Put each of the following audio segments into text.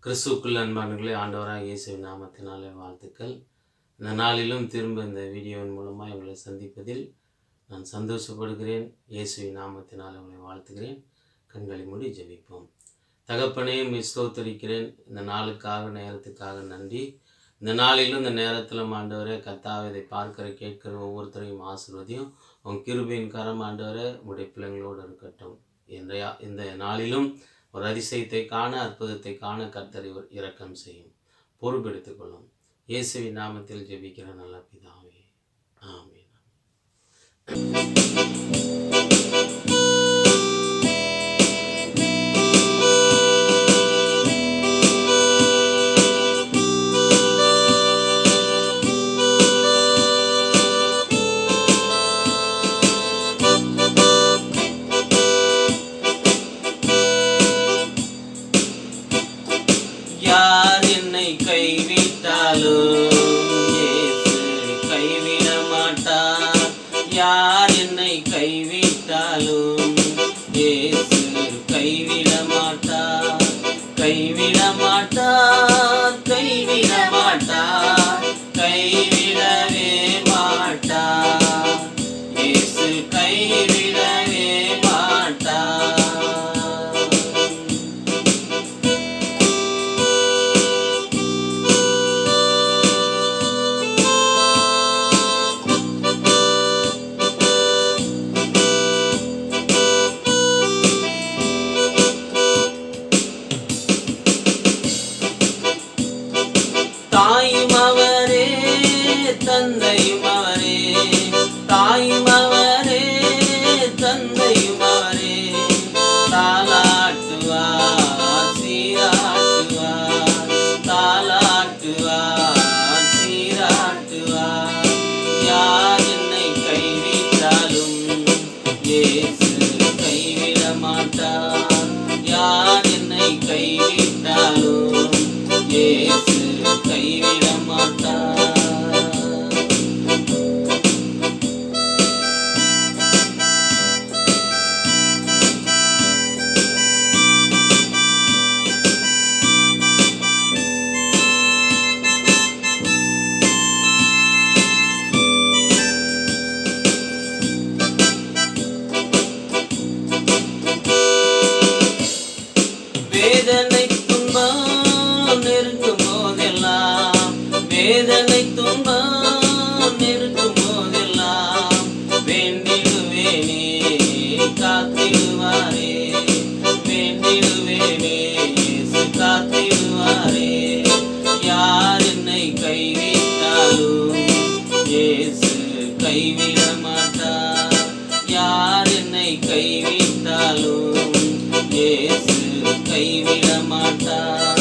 கிறிஸ்துவுக்குள் அன்பானவர்களே, ஆண்டவராக இயேசுவின் நாமத்தினாலே வாழ்த்துக்கள். இந்த நாளிலும் திரும்ப இந்த வீடியோவின் மூலமாக உங்களை சந்திப்பதில் நான் சந்தோஷப்படுகிறேன். இயேசுவின் நாமத்தினால் உங்களை வாழ்த்துகிறேன். கண்களை மூடி ஜெபிப்போம். தகப்பனே, உம்மை ஸ்தோத்திரிக்கிறேன். இந்த நாளுக்காக, நேரத்துக்காக நன்றி. இந்த நாளிலும் இந்த நேரத்திலும் ஆண்டவரே கர்த்தாவே, இதை பார்க்கிற கேட்கிற ஒவ்வொருத்தரையும் ஆசீர்வதியும். உன் கிருபையின் கரம் ஆண்டவரே உடைய பிள்ளைங்களோடு இருக்கட்டும். இந்த நாளிலும் ஒரு அதிசயத்தை காண, அற்புதத்தை காண கர்த்தர் இரக்கம் செய்யும், பொறுப்பெடுத்துக் கொள்ளும். இயேசுவின் நாமத்தில் ஜெபிக்கிற நல்ல பிதாவே, ஆமென். யார் என்னை கைவிட்டாலும் இயேசு கைவிட மாட்டார். யார் என்னை கைவிட்டாலும் இயேசு கைவிட மாட்டார். கைவிட மாட்டார், கைவிட மாட்டார், கைவிடவே மாட்டார். இயேசு கைவிடவே மாட்டார். தாயும் அவரே, தந்தையும் அவரே, தாயும் அவரே, தந்தையும் அவரே. தாலாட்டுவார், சீராட்டுவார், தாலாட்டுவார், சீராட்டுவார். யார் என்னை கைவிட்டாலும் இயேசு கைவிட மாட்டார். யார் என்னை கைவிட்டாலும் இயேசு கைவிட மாட்டார். வேதனை துன்பம் நெருங்கும் போதெல்லாம், வேதனை துன்பம் நெருங்கும் போதெல்லாம் வேண்டிடுவேனே, காத்திடுவாரே, வேண்டிடுவேனே, இயேசு காத்திடுவாரே. யார் என்னை கைவிட்டாலும் இயேசு கைவிட மாட்டார். யார் என்னை கைவிட்டாலும் இயேசு கைவிட மாட்டார்.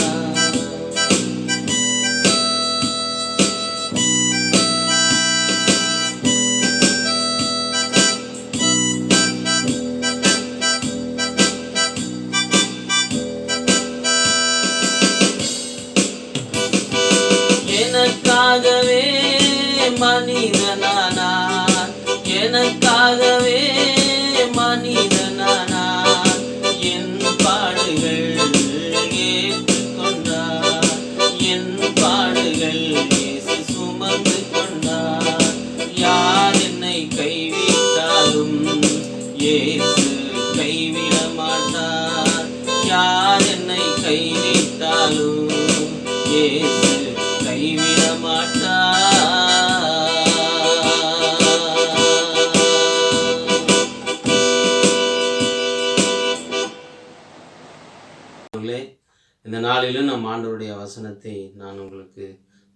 எனக்காகவே மனிதனானார், எனக்காகவே மனிதனானார். என் பாடுகள் ஏற்றுக்கொண்டார், என் பாடுகள் இயேசு சுமந்து கொண்டார். யார் என்னை கைவிட்டாலும் இயேசு கைவிட மாட்டார். யார் என்னை கைவிட்டாலும் இயேசு கைவிட மாட்டார். இந்த நாளிலும் நம் ஆண்டவருடைய வசனத்தை நான் உங்களுக்கு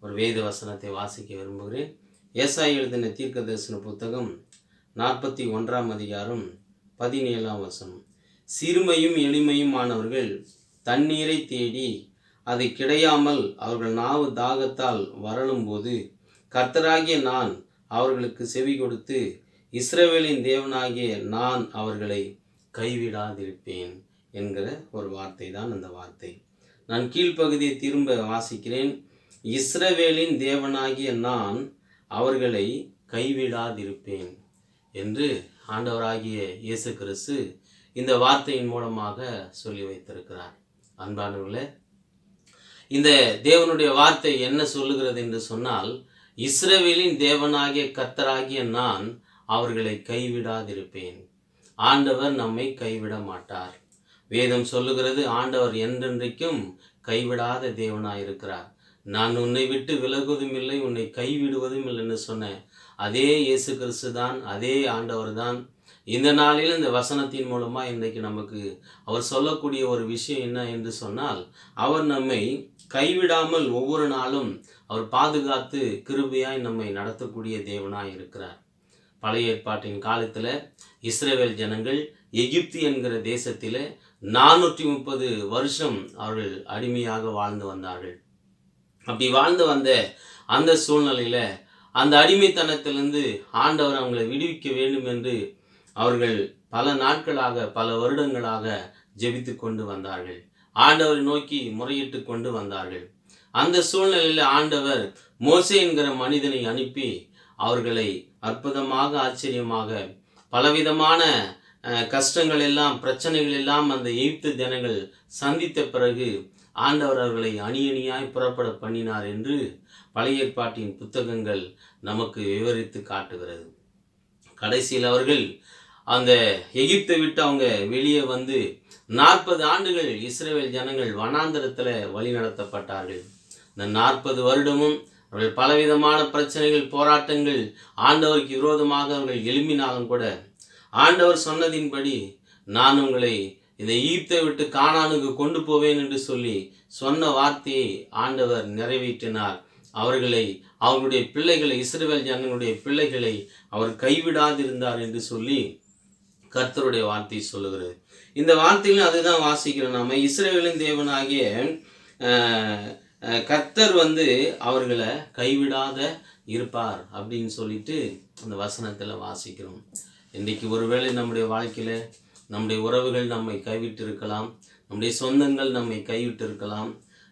ஒரு வேத வசனத்தை வாசிக்க விரும்புகிறேன். ஏசாயா எழுதின தீர்க்க தரிசன புத்தகம் 41 அதிகாரம் 17 சிறுமையும் எளிமையும் ஆனவர்கள் தண்ணீரை தேடி அதை கிடையாமல் அவர்கள் நாவு தாகத்தால் வரலும்போது கர்த்தராகிய நான் அவர்களுக்கு செவி கொடுத்து இஸ்ரவேலின் தேவனாகிய நான் அவர்களை கைவிடாதிருப்பேன் என்கிற ஒரு வார்த்தை தான் அந்த வார்த்தை. நான் கீழ்ப்பகுதியை திரும்ப வாசிக்கிறேன். இஸ்ரவேலின் தேவனாகிய நான் அவர்களை கைவிடாதிருப்பேன் என்று ஆண்டவராகிய இயேசு கிறிஸ்து இந்த வார்த்தையின் மூலமாக சொல்லி வைத்திருக்கிறார். அன்பானவர்களே, இந்த தேவனுடைய வார்த்தை என்ன சொல்லுகிறது என்று சொன்னால், இஸ்ரவேலின் தேவனாகிய கர்த்தராகிய நான் அவர்களை கைவிடாதிருப்பேன். ஆண்டவர் நம்மை கைவிட மாட்டார். வேதம் சொல்லுகிறது, ஆண்டவர் என்றென்றைக்கும் கைவிடாத தேவனாயிருக்கிறார். நான் உன்னை விட்டு விலகுவதும் இல்லை, உன்னை கைவிடுவதும் இல்லைன்னு சொன்னேன். அதே இயேசு கிறிஸ்து தான், அதே ஆண்டவர் தான். இந்த நாளில் இந்த வசனத்தின் மூலமா இன்றைக்கு நமக்கு அவர் சொல்லக்கூடிய ஒரு விஷயம் என்ன என்று சொன்னால், அவர் நம்மை கைவிடாமல் ஒவ்வொரு நாளும் அவர் பாதுகாத்து கிருபையாய் நம்மை நடத்தக்கூடிய தேவனாய் இருக்கிறார். பழைய ஏற்பாட்டின் காலத்தில் இஸ்ரவேல் ஜனங்கள் எகிப்து என்கிற தேசத்தில் 430 வருஷம் அவர்கள் அடிமையாக வாழ்ந்து வந்தார்கள். அப்படி வாழ்ந்து வந்த அந்த சூழ்நிலையில் அந்த அடிமைத்தனத்திலிருந்து ஆண்டவர் அவங்களை விடுவிக்க வேண்டும் என்று அவர்கள் பல நாட்களாக, பல வருடங்களாக ஜெபித்து கொண்டு வந்தார்கள். ஆண்டவரை நோக்கி முறையிட்டு கொண்டு வந்தார்கள். அந்த சூழ்நிலையில் ஆண்டவர் மோசே என்கிற மனிதனை அனுப்பி அவர்களை அற்புதமாக, ஆச்சரியமாக, பலவிதமான கஷ்டங்கள் எல்லாம், பிரச்சனைகள் எல்லாம் அந்த எகிப்து ஜனங்கள் சந்தித்த பிறகு ஆண்டவர் அவர்களை அணியணியாய் புறப்பட பண்ணினார் என்று பழைய ஏற்பாட்டின் புத்தகங்கள் நமக்கு விவரித்து காட்டுகிறது. கடைசியில் அவர்கள் அந்த எகிப்தை விட்டு அவங்க வெளியே வந்து 40 ஆண்டுகள் இஸ்ரவேல் ஜனங்கள் வனாந்தரத்தில் வழி நடத்தப்பட்டார்கள். இந்த 40 வருடமும் அவர்கள் பலவிதமான பிரச்சனைகள், போராட்டங்கள், ஆண்டவருக்கு விரோதமாக அவர்கள் எழும்பினாலும் கூட ஆண்டவர் சொன்னதின்படி நான் உங்களை இந்த எகிப்தை விட்டு கானானுக்கு கொண்டு போவேன் என்று சொல்லி சொன்ன வார்த்தையை ஆண்டவர் நிறைவேற்றினார். அவர்களை, அவர்களுடைய பிள்ளைகளை, இஸ்ரவேல் ஜனங்களுடைய பிள்ளைகளை அவர் கைவிடாதிருந்தார் என்று சொல்லி கர்த்தருடைய வார்த்தை சொல்லுகிறது. இந்த வார்த்தையிலும் அதுதான் வாசிக்கிறோம். நாம இஸ்ரவேலின் தேவனாகிய கர்த்தர் அவர்களை கைவிடாத இருப்பார் அப்படின்னு சொல்லிட்டு அந்த வசனத்தில் வாசிக்கிறோம். இன்றைக்கு ஒருவேளை நம்முடைய வாழ்க்கையில் நம்முடைய உறவுகள் நம்மை கைவிட்டு இருக்கலாம், நம்முடைய சொந்தங்கள் நம்மை கைவிட்டு இருக்கலாம்,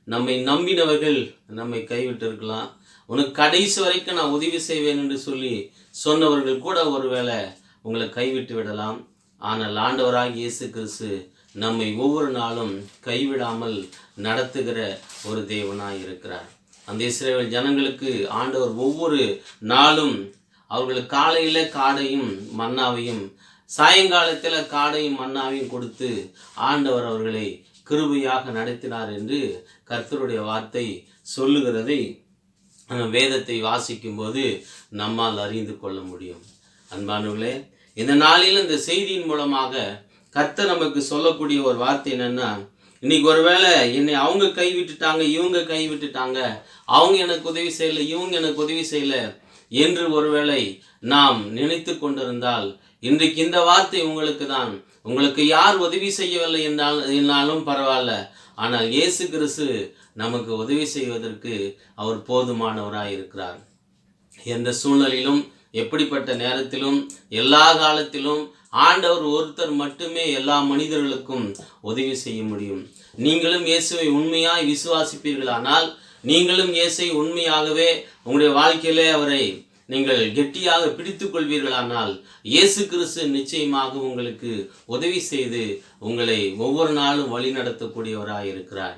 நம்மை நம்பினவர்கள் நம்மை கைவிட்டு இருக்கலாம். உனக்கு கடைசி வரைக்கும் நான் உதவி செய்வேன் என்று சொல்லி சொன்னவர்கள் கூட ஒருவேளை உங்களை கைவிட்டு விடலாம். ஆனால் ஆண்டவராகிய இயேசு கிறிஸ்து நம்மை ஒவ்வொரு நாளும் கைவிடாமல் நடத்துகிற ஒரு தேவனாய் இருக்கிறார். அந்த இஸ்ரவேல் ஜனங்களுக்கு ஆண்டவர் ஒவ்வொரு நாளும் அவர்களுக்கு காலையில் காடையும் மன்னாவையும், சாயங்காலத்தில் காடையும் மன்னாவையும் கொடுத்து ஆண்டவர் அவர்களை கிருபையாக நடத்தினார் என்று கர்த்தருடைய வார்த்தை சொல்லுகிறதை வேதத்தை வாசிக்கும்போது நம்மால் அறிந்து கொள்ள முடியும். அன்பானவர்களே, இந்த நாளில் இந்த செய்தியின் மூலமாக கர்த்தர் நமக்கு சொல்லக்கூடிய ஒரு வார்த்தை என்னன்னா, இன்னைக்கு ஒருவேளை என்னை அவங்க கைவிட்டுட்டாங்க, இவங்க கைவிட்டுட்டாங்க, அவங்க எனக்கு உதவி செய்யலை, இவங்க எனக்கு உதவி செய்யலை என்று ஒருவேளை நாம் நினைத்து கொண்டிருந்தால், இன்றைக்கு இந்த வார்த்தை உங்களுக்கு தான். உங்களுக்கு யார் உதவி செய்யவில்லை என்றாலும் பரவாயில்ல, ஆனால் இயேசு கிறிஸ்து நமக்கு உதவி செய்வதற்கு அவர் போதுமானவராய் இருக்கிறார். எந்த சூழ்நிலையிலும், எப்படிப்பட்ட நேரத்திலும், எல்லா காலத்திலும் ஆண்டவர் ஒருத்தர் மட்டுமே எல்லா மனிதர்களுக்கும் உதவி செய்ய முடியும். நீங்களும் இயேசுவை உண்மையாய் விசுவாசிப்பீர்களானால், நீங்களும் இயேசுவை உண்மையாகவே உங்களுடைய வாழ்க்கையிலே அவரை நீங்கள் கெட்டியாக பிடித்துக் கொள்வீர்களானால், இயேசு கிறிஸ்து நிச்சயமாக உங்களுக்கு உதவி செய்து உங்களை ஒவ்வொரு நாளும் வழி நடத்தக்கூடியவராய் இருக்கிறார்.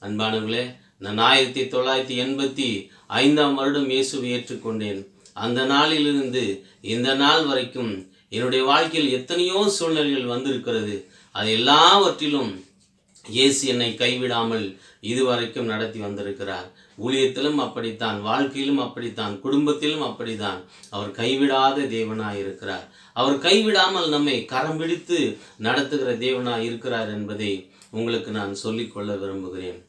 அன்பானவர்களே, நான் 1985 வருடம் இயேசுவை ஏற்றுக்கொண்டேன். அந்த நாளிலிருந்து இந்த நாள் வரைக்கும் என்னுடைய வாழ்க்கையில் எத்தனையோ சூழ்நிலைகள் வந்திருக்கிறது. அது எல்லாவற்றிலும் இயேசு என்னை கைவிடாமல் இதுவரைக்கும் நடத்தி வந்திருக்கிறார். ஊழியத்திலும் அப்படித்தான், வாழ்க்கையிலும் அப்படித்தான், குடும்பத்திலும் அப்படித்தான். அவர் கைவிடாத தேவனாய் இருக்கிறார். அவர் கைவிடாமல் நம்மை கரம் பிடித்து நடத்துகிற தேவனாய் இருக்கிறார் என்பதை உங்களுக்கு நான் சொல்லிக்கொள்ள விரும்புகிறேன்.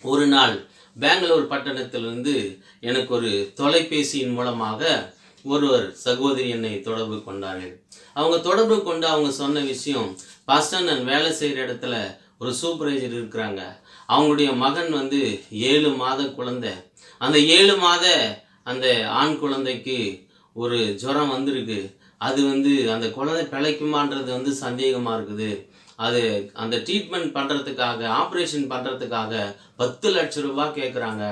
ஒரு நாள் பெங்களூர் பட்டணத்திலிருந்து எனக்கு ஒரு தொலைபேசியின் மூலமாக ஒருவர் சகோதரி என்னை தொடர்பு கொண்டார்கள். அவங்க தொடர்பு கொண்டு அவங்க சொன்ன விஷயம், பாஸ்டர், நான் வேலை செய்கிற இடத்துல ஒரு சூப்பர்வைசர் இருக்கிறாங்க. அவங்களுடைய மகன் 7 மாத குழந்தை. அந்த 7 மாத அந்த ஆண் குழந்தைக்கு ஒரு ஜுரம் வந்திருக்கு. அது அந்த குழந்தை பிழைக்குமான்றது சந்தேகமாக இருக்குது. அது அந்த ட்ரீட்மெண்ட் பண்ணுறதுக்காக, ஆப்ரேஷன் பண்ணுறதுக்காக 10 லட்சம் ரூபாய் கேட்குறாங்க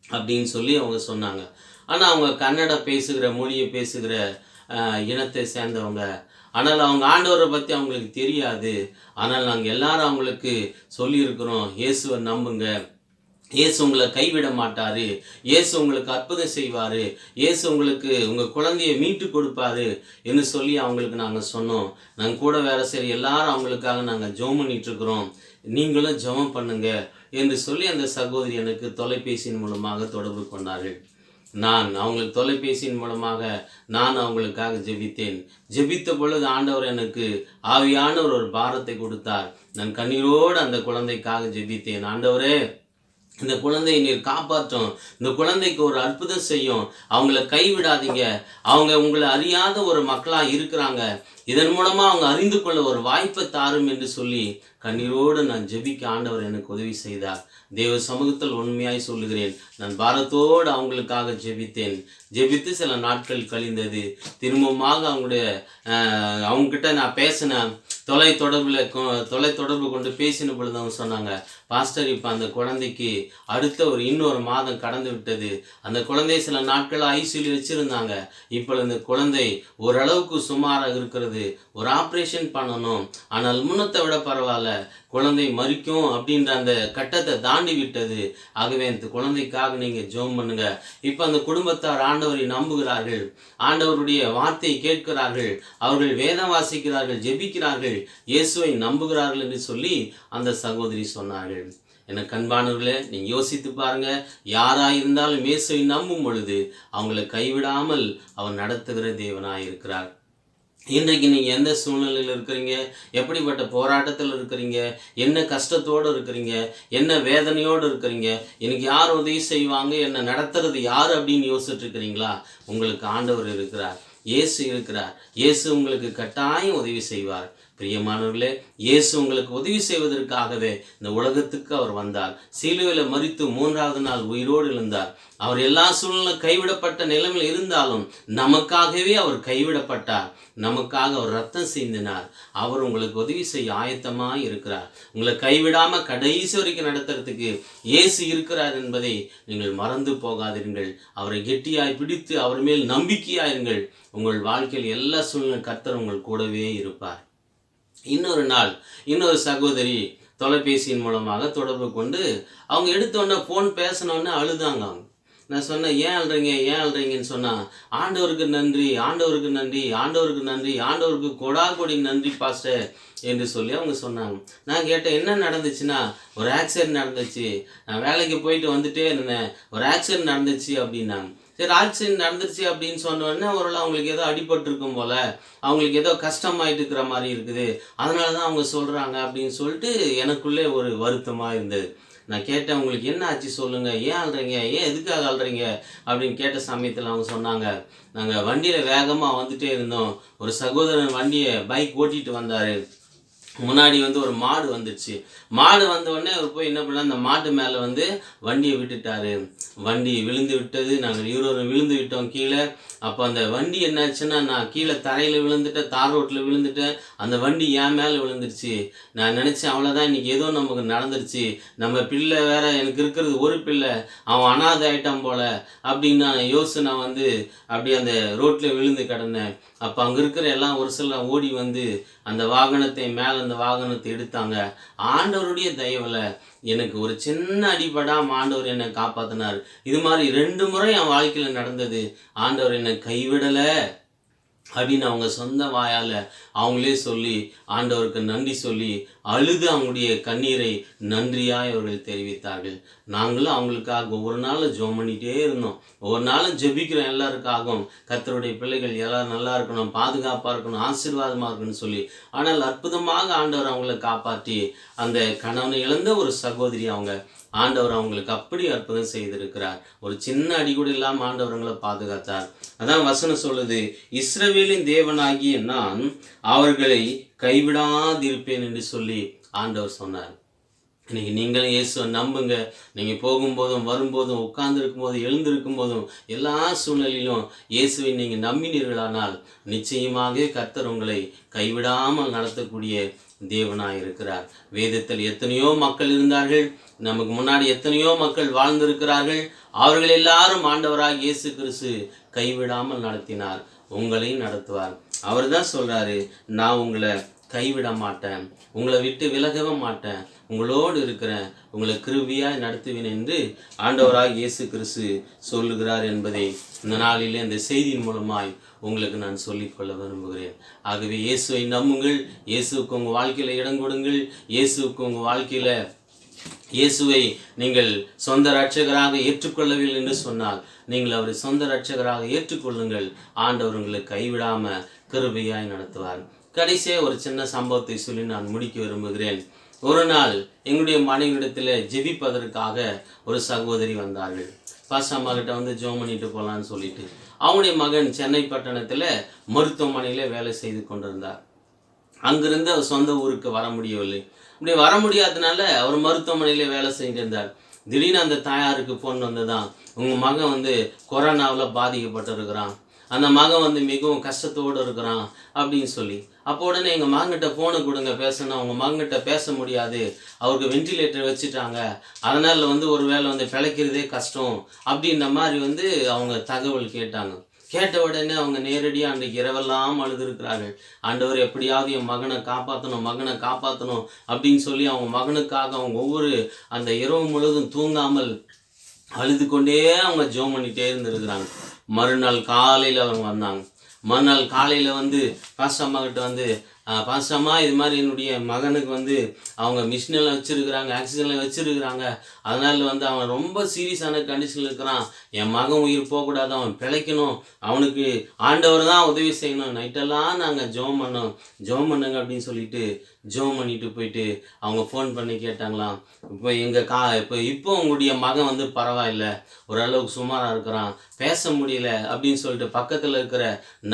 அப்படின்னு சொல்லி அவங்க சொன்னாங்க. ஆனால் அவங்க கன்னட பேசுகிற, மொழியை பேசுகிற இனத்தை சேர்ந்தவங்க. ஆனால் அவங்க ஆண்டவரை பற்றி அவங்களுக்கு தெரியாது. ஆனால் நாங்கள் எல்லாரும் அவங்களுக்கு சொல்லியிருக்கிறோம், இயேசுவை நம்புங்க, இயேசு உங்களை கைவிட மாட்டாரு, இயேசு உங்களுக்கு அற்புதம் செய்வாரு, இயேசு உங்களுக்கு உங்கள் குழந்தையை மீட்டு கொடுப்பாரு என்று சொல்லி அவங்களுக்கு நாங்கள் சொன்னோம். நாங்கள் கூட வேலை செய்கிற எல்லாரும் அவங்களுக்காக நாங்கள் ஜெபம் பண்ணிட்டு இருக்கிறோம், நீங்களும் ஜெபம் பண்ணுங்க என்று சொல்லி அந்த சகோதரி எனக்கு தொலைபேசியின் மூலமாக தொடர்பு கொண்டார்கள். நான் அவங்களுக்கு தொலைபேசியின் மூலமாக நான் அவங்களுக்காக ஜெபித்தேன். ஜெபித்த பொழுது ஆண்டவர் எனக்கு ஆவியானவர் ஒரு பாரத்தை கொடுத்தார். நான் கண்ணீரோடு அந்த குழந்தைக்காக ஜெபித்தேன். ஆண்டவரே, இந்த குழந்தையை நீர் காப்பாற்றும், இந்த குழந்தைக்கு ஒரு அற்புதம் செய்யும், அவங்கள கைவிடாதீங்க, அவங்க உங்களை அறியாத ஒரு மக்களாக இருக்கிறாங்க, இதன் மூலமாக அவங்க அறிந்து கொள்ள ஒரு வாய்ப்பை தாரும் என்று சொல்லி கண்ணீரோடு நான் ஜெபிக்க ஆண்டவர் எனக்கு உதவி செய்தார். தேவ சமூகத்தில் உண்மையாய் சொல்லுகிறேன், நான் பாரத்தோடு அவங்களுக்காக ஜெபித்தேன். ஜெபித்து சில நாட்கள் கழிந்தது. திரும்பமாக அவங்ககிட்ட நான் பேசினேன். தொலைத்தொடர்பு கொண்டு பேசின பொழுது அவங்க சொன்னாங்க, பாஸ்டர், இப்போ அந்த குழந்தைக்கு அடுத்த இன்னொரு மாதம் கடந்து விட்டது. அந்த குழந்தை சில நாட்கள் ஐசியூவில் வச்சுருந்தாங்க. இப்போ இந்த குழந்தை ஓரளவுக்கு சுமாராக இருக்கிறது, ஒரு ஆப்ரேஷன் பண்ணணும், ஆனால் முன்னத்தை விட பரவாயில்ல, குழந்தை மறிக்கும் அப்படின்ற அந்த கட்டத்தை தாண்டி விட்டது. ஆகவே அந்த குழந்தைக்காக நீங்கள் ஜெபம் பண்ணுங்க. இப்போ அந்த குடும்பத்தார் ஆண்டவரை நம்புகிறார்கள், ஆண்டவருடைய வார்த்தையை கேட்கிறார்கள், அவர்கள் வேதம் வாசிக்கிறார்கள், ஜெபிக்கிறார்கள், இயேசுவை நம்புகிறார்கள் என்று சொல்லி அந்த சகோதரி சொன்னார்கள். எனக்கு அன்பானவர்களே, நீங்கள் யோசித்து பாருங்க, யாராயிருந்தாலும் இயேசுவை நம்பும் பொழுது அவங்களை கைவிடாமல் அவர் நடத்துகிற தேவனாய் இருக்கிறார். இன்றைக்கு நீங்கள் எந்த சூழ்நிலையில் இருக்கிறீங்க, எப்படிப்பட்ட போராட்டத்தில் இருக்கிறீங்க, என்ன கஷ்டத்தோடு இருக்கிறீங்க, என்ன வேதனையோடு இருக்கிறீங்க, எனக்கு யார் உதவி செய்வாங்க, என்ன நடத்துறது யார் அப்படின்னு யோசிச்சுட்டு இருக்கிறீங்களா? உங்களுக்கு ஆண்டவர் இருக்கிறார், இயேசு இருக்கிறார். இயேசு உங்களுக்கு கட்டாயம் உதவி செய்வார். பிரியமானவர்களே, இயேசு உங்களுக்கு உதவி செய்வதற்காகவே இந்த உலகத்துக்கு அவர் வந்தார். சிலுவையில் மரித்து 3வது நாள் உயிரோடு எழுந்தார். அவர் எல்லா சூழ்நிலை கைவிடப்பட்ட நிலைமையில் இருந்தாலும் நமக்காகவே அவர் கைவிடப்பட்டார். நமக்காக அவர் ரத்தம் சிந்தினார். அவர் உங்களுக்கு உதவி செய்ய ஆயத்தமாக இருக்கிறார். உங்களை கைவிடாமல் கடைசி வரைக்கும் நடத்துறதுக்கு இயேசு இருக்கிறார் என்பதை நீங்கள் மறந்து போகாதீர்கள். அவரை கெட்டியாய் பிடித்து அவர் மேல் நம்பிக்கையாயிருங்கள். உங்கள் வாழ்க்கையில் எல்லா சூழ்நிலை கர்த்தர் உங்கள் கூடவே இருப்பார். இன்னொரு சகோதரி தொலைபேசியின் மூலமாக தொடர்பு கொண்டு அவங்க எடுத்தோடனே ஃபோன் பேசினோடனே அழுதாங்க. நான் சொன்னேன், ஏன் அழுறீங்கன்னு சொன்னால், ஆண்டவருக்கு நன்றி, ஆண்டவருக்கு நன்றி, ஆண்டவருக்கு நன்றி, ஆண்டவருக்கு கொடி நன்றி பாஸ்டர் என்று சொல்லி அவங்க சொன்னாங்க. நான் கேட்டேன், என்ன நடந்துச்சுன்னா, ஒரு ஆக்சிடென்ட் நடந்துச்சு, நான் வேலைக்கு போயிட்டு வந்துட்டே இருந்தேன், ஒரு ஆக்சிடென்ட் நடந்துச்சு அப்படின்னாங்க. சரி, ஆக்சிடென்ட் நடந்துருச்சு அப்படின்னு சொன்னோடனே ஒரு அவங்களுக்கு ஏதோ அடிபட்டிருக்கும் போல், அவங்களுக்கு ஏதோ கஷ்டமாயிட்டு இருக்கிற மாதிரி இருக்குது, அதனால தான் அவங்க சொல்கிறாங்க அப்படின்னு சொல்லிட்டு எனக்குள்ளே ஒரு வருத்தமாக இருந்தது. நான் கேட்டேன், உங்களுக்கு என்ன ஆச்சு சொல்லுங்கள், ஏன் அழுறீங்க, ஏன் எதுக்காக அழுறீங்க அப்படின்னு கேட்ட சமயத்தில் அவங்க சொன்னாங்க, நாங்கள் வண்டியில் வேகமாக வந்துட்டே இருந்தோம், ஒரு சகோதரன் பைக் ஓட்டிகிட்டு வந்தார், முன்னாடி ஒரு மாடு வந்துடுச்சு. மாடு வந்த உடனே அவர் போய் என்ன பண்ணால், அந்த மாட்டு மேலே வண்டியை விட்டுட்டாரு. வண்டி விழுந்து விட்டது. நாங்கள் இருவரும் விழுந்து விட்டோம் கீழே. அப்போ அந்த வண்டி என்னாச்சுன்னா, நான் கீழே தரையில் விழுந்துட்டேன், தார் ரோட்டில் விழுந்துட்டேன், அந்த வண்டி என் மேலே விழுந்துருச்சு. நான் நினச்சேன், அவ்வளோதான், இன்றைக்கி ஏதோ நமக்கு நடந்துருச்சு, நம்ம பிள்ளை வேற, எனக்கு இருக்கிறது ஒரு பிள்ளை, அவன் அனாதை ஆயிட்டான் போல் அப்படின்னு நான் யோசிச்சு நான் அப்படியே அந்த ரோட்டில் விழுந்து கிடந்தேன். அப்போ அங்கே இருக்கிற எல்லாம் ஒரு சிலர் ஓடி அந்த வாகனத்தை எடுத்தாங்க. ஆண்டவருடைய தயவுல எனக்கு ஒரு சின்ன அடிபடாம ஆண்டவர் என்னை காப்பாத்தினார். இது மாதிரி 2 முறை என் வாழ்க்கையில் நடந்தது. ஆண்டவர் என்னை கைவிடலை அப்படின்னு அவங்க சொந்த வாயால் அவங்களே சொல்லி ஆண்டவருக்கு நன்றி சொல்லி அழுது அவங்களுடைய கண்ணீரை நன்றியாய் அவர்கள் தெரிவித்தார்கள். நாங்களும் அவங்களுக்காக ஒவ்வொரு நாளும் ஜெபம் பண்ணிகிட்டே இருந்தோம். ஒவ்வொரு நாளும் ஜெபிக்கிறோம், எல்லாருக்காகவும் கர்த்தருடைய பிள்ளைகள் எல்லாரும் நல்லா இருக்கணும், பாதுகாப்பாக இருக்கணும், ஆசீர்வாதமாக இருக்கணும்னு சொல்லி. ஆனால் அற்புதமாக ஆண்டவர் அவங்களை காப்பாற்றி அந்த கணவனை இழந்த ஒரு சகோதரி ஆண்டவர் அவங்களுக்கு அப்படி அற்புதம் செய்திருக்கிறார். ஒரு சின்ன அடி கூட இல்லாமல் ஆண்டவர்களை பாதுகாத்தார். அதான் வசனம் சொல்லுது, இஸ்ரவேலின் தேவனாகிய நான் அவர்களை கைவிடாதிருப்பேன் என்று சொல்லி ஆண்டவர் சொன்னார். இன்னைக்கு நீங்களும் இயேசுவை நம்புங்க. நீங்கள் போகும்போதும் வரும்போதும் உட்கார்ந்துருக்கும் போதும் எழுந்திருக்கும் போதும் எல்லா சூழ்நிலையிலும் இயேசுவை நீங்கள் நம்பினீர்களானால் நிச்சயமாக கர்த்தர் உங்களை கைவிடாமல் நடத்தக்கூடிய தேவனாய் இருக்கிறார். வேதத்தில் எத்தனையோ மக்கள் இருந்தார்கள், நமக்கு முன்னாடி எத்தனையோ மக்கள் வாழ்ந்திருக்கிறார்கள். அவர்கள் எல்லாரும் ஆண்டவராக இயேசு கிறிஸ்து கைவிடாமல் நடத்தினார். உங்களையும் நடத்துவார். அவர் தான் சொல்றாரு, நான் உங்களை கைவிட மாட்டேன், உங்களை விட்டு விலகவே மாட்டேன், உங்களோடு இருக்கிறேன், உங்களை கிருபையாய் நடத்துவேன் என்று ஆண்டவராக இயேசு கிறிஸ்து சொல்லுகிறார் என்பதை இந்த நாளிலே இந்த செய்தியின் மூலமாய் உங்களுக்கு நான் சொல்லிக்கொள்ள விரும்புகிறேன். ஆகவே இயேசுவை நம்புங்கள், இயேசுவுக்கு உங்கள் வாழ்க்கையில் இடம் கொடுங்கள், இயேசுவுக்கு உங்கள் வாழ்க்கையில் இயேசுவை நீங்கள் சொந்த இரட்சகராக ஏற்றுக்கொள்ளவில்லை என்று சொன்னால் நீங்கள் அவரை சொந்த இரட்சகராக ஏற்றுக்கொள்ளுங்கள். ஆண்டவர் உங்களை கைவிடாம கிருபையாய் நடத்துவார். கடைசியாக ஒரு சின்ன சம்பவத்தை சொல்லி நான் முடிக்க விரும்புகிறேன். ஒரு நாள் எங்களுடைய மனைவிடத்தில் ஜெபிப்பதற்காக ஒரு சகோதரி வந்தார்கள். பாஸ்டர் அம்மா கிட்ட வந்து ஜெபம் பண்ணிட்டு போகலான்னு சொல்லிட்டு, அவங்களுடைய மகன் சென்னை பட்டணத்தில் மருத்துவமனையில் வேலை செய்து கொண்டிருந்தார். அங்கிருந்து அவர் சொந்த ஊருக்கு வர முடியவில்லை. இப்படி வர முடியாததுனால அவர் மருத்துவமனையில் வேலை செஞ்சிருந்தார். திடீர்னு அந்த தாயாருக்கு ஃபோன் வந்ததான், உங்கள் மகன் வந்து கொரோனாவில் பாதிக்கப்பட்டிருக்கிறான், அந்த மகன் வந்து மிகவும் கஷ்டத்தோடு இருக்கிறான் அப்படின்னு சொல்லி. அப்போ உடனே எங்கள் மகன்கிட்ட ஃபோனை கொடுங்க பேசணும், அவங்க மகன்கிட்ட பேச முடியாது, அவருக்கு வென்டிலேட்டர் வச்சுட்டாங்க, அதனால் வந்து ஒரு வேளை வந்து பிழைக்கிறதே கஷ்டம் அப்படின்ற மாதிரி வந்து அவங்க தகவல் கேட்டாங்க. கேட்ட உடனே அவங்க நேரடியாக அன்றைக்கு இரவெல்லாம் அழுதுருக்கிறார்கள். ஆண்டவர் எப்படியாவது என் மகனை காப்பாற்றணும் அப்படின்னு சொல்லி அவங்க மகனுக்காக அவங்க ஒவ்வொரு அந்த இரவு முழுவதும் தூங்காமல் அழுது கொண்டே அவங்க ஜெபம் பண்ணிகிட்டே இருந்திருக்கிறாங்க. மறுநாள் காலையில் அவங்க வந்தாங்க. மறுநாள் காலையில் வந்து பாஸ்டர் அம்மா கிட்ட வந்து, பாஸ்டர் அம்மா இது மாதிரி என்னுடைய மகனுக்கு வந்து அவங்க மிஷினில் வச்சுருக்கிறாங்க, ஆக்சிஜனில் வச்சுருக்கிறாங்க, அதனால் வந்து அவன் ரொம்ப சீரியஸான கண்டிஷனில் இருக்கிறான், என் மகன் உயிர் போகக்கூடாது, அவன் பிழைக்கணும், அவனுக்கு ஆண்டவர் தான் உதவி செய்யணும், நைட்டெல்லாம் நாங்கள் ஜெபம் பண்ணுங்க அப்படின்னு சொல்லிட்டு ஜெபம் பண்ணிட்டு போயிட்டு அவங்க ஃபோன் பண்ணி கேட்டாங்களாம், இப்போ உங்களுடைய மகன் வந்து பரவாயில்ல, ஓரளவுக்கு சுமாராக இருக்கிறான், பேச முடியல அப்படின்னு சொல்லிட்டு பக்கத்தில் இருக்கிற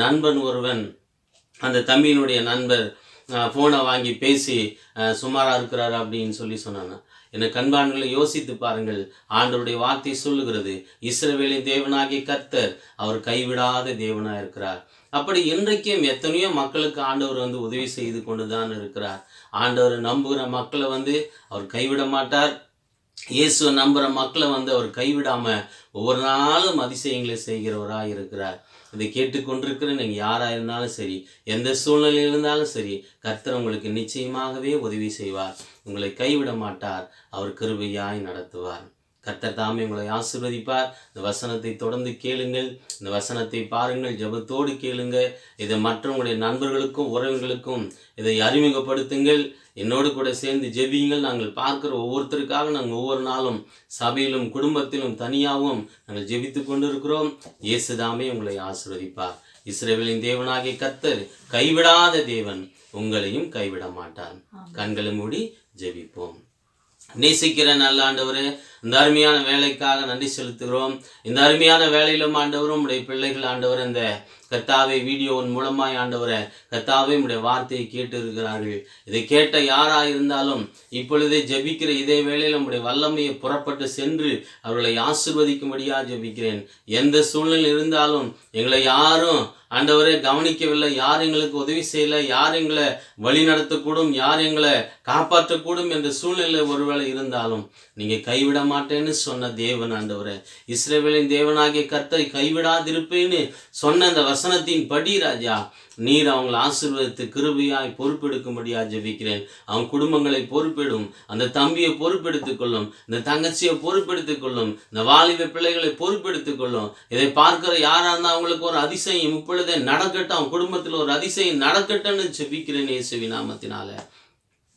நண்பன் ஒருவன், அந்த தம்பியினுடைய நண்பர் ஃபோனை வாங்கி பேசி சுமாராக இருக்கிறாரு அப்படின்னு சொன்னாங்க. என்னை கண்பான்களை யோசித்து பாருங்கள். ஆண்டவருடைய வார்த்தை சொல்லுகிறது, இஸ்ரவேலின் தேவனாகிய கர்த்தர் அவர் கைவிடாத தேவனாக இருக்கிறார். அப்படி இன்றைக்கும் எத்தனையோ மக்களுக்கு ஆண்டவர் வந்து உதவி செய்து கொண்டு தான் இருக்கிறார். ஆண்டவர் நம்புகிற மக்களை வந்து அவர் கைவிட மாட்டார். இயேசுவை நம்புகிற மக்களை வந்து அவர் கைவிடாமல் ஒவ்வொரு நாளும் அதிசயங்களை செய்கிறவராக இருக்கிறார். இதை கேட்டுக்கொண்டிருக்கிற நீங்கள் யாராக இருந்தாலும் சரி, எந்த சூழ்நிலையில் இருந்தாலும் சரி, கர்த்தர் உங்களுக்கு நிச்சயமாகவே உதவி செய்வார். உங்களை கைவிட மாட்டார். அவர் கிருபையாய் நடத்துவார். கர்த்தர் தாமே உங்களை ஆசீர்வதிப்பார். இந்த வசனத்தை தொடர்ந்து கேளுங்கள், இந்த வசனத்தை பாருங்கள், ஜெபத்தோடு கேளுங்க. இதை மற்றவங்களுடைய நண்பர்களுக்கும் உறவுகளுக்கும் இதை அறிமுகப்படுத்துங்கள். என்னோடு கூட சேர்ந்து ஜெபியுங்கள். நாங்கள் பார்க்குற ஒவ்வொருத்தருக்காக நாங்கள் ஒவ்வொரு நாளும் சபையிலும் குடும்பத்திலும் தனியாகவும் நாங்கள் ஜெபித்து கொண்டு இருக்கிறோம். இயேசு தாமே உங்களை ஆசீர்வதிப்பார். இஸ்ரவேலின் தேவனாகிய கர்த்தர் கைவிடாத தேவன், உங்களையும் கைவிட மாட்டார். கண்களை மூடி ஜெபிப்போம். நேசிக்கிற நல்ல ஆண்டவரே, இந்த அருமையான வேலைக்காக நன்றி செலுத்துகிறோம். இந்த அருமையான வேலையிலும் ஆண்டவரும் உடைய பிள்ளைகள் ஆண்டவர் இந்த கர்த்தாவை வீடியோவின் மூலமாய் ஆண்டவரை கர்த்தாவை உடைய வார்த்தையை கேட்டு இருக்கிறார்கள். இதை கேட்ட யாராக இருந்தாலும் இப்பொழுதே ஜெபிக்கிற இதே வேளையில் நம்முடைய வல்லமையை புறப்பட்டு சென்று அவர்களை ஆசீர்வதிக்கும்படியாக ஜெபிக்கிறேன். எந்த சூழ்நிலை இருந்தாலும் எங்களை யாரும் ஆண்டவரே கவனிக்கவில்லை, யார் எங்களுக்கு உதவி செய்யலை, யார் எங்களை வழி நடத்தக்கூடும், யார் எங்களை காப்பாற்றக்கூடும் என்ற சூழ்நிலை ஒருவேளை இருந்தாலும் நீங்கள் கைவிட மாட்டேன்னு சொன்ன தேவன் ஆண்டவரே, இஸ்ரவேலின் தேவனாகிய கர்த்தரை கைவிடாதிருப்பேன்னு சொன்ன அந்த வசனத்தின் படி ராஜா, நீர் அவங்களை ஆசீர்வதித்து கிருபையாய் பொறுப்பெடுக்கும்படியாக ஜெபிக்கிறேன். அவங்க குடும்பங்களை பொறுப்பெடும், அந்த தம்பியை பொறுப்பெடுத்துக் கொள்ளும், இந்த தங்கச்சியை பொறுப்பெடுத்துக் கொள்ளும், இந்த வாலிப பிள்ளைகளை பொறுப்பெடுத்துக் கொள்ளும். இதை பார்க்கிற யாராக இருந்தால் அவங்களுக்கு ஒரு அதிசயம் இப்பொழுதே நடக்கட்டும், அவங்க குடும்பத்தில் ஒரு அதிசயம் நடக்கட்டும்னு ஜெபிக்கிறேன் இயேசுவின் நாமத்தினால.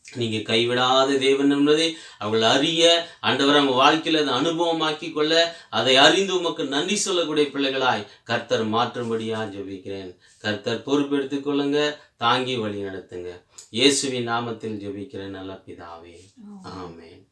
நீங்கள் கைவிடாத தேவன் என்பதை அவர்கள் அறிய ஆண்டவர் அவங்க வாழ்க்கையில் அதை அனுபவமாக்கி கொள்ள, அதை அறிந்து உமக்கு நன்றி சொல்லக்கூடிய பிள்ளைகளாய் கர்த்தர் மாற்றும்படியாக ஜெபிக்கிறேன். கர்த்தர் பொறுப்பெடுத்துக் கொள்ளுங்க, தாங்கி வழி நடத்துங்க. இயேசுவின் நாமத்தில் ஜெபிக்கிறேன் நல்ல பிதாவே, ஆமென்.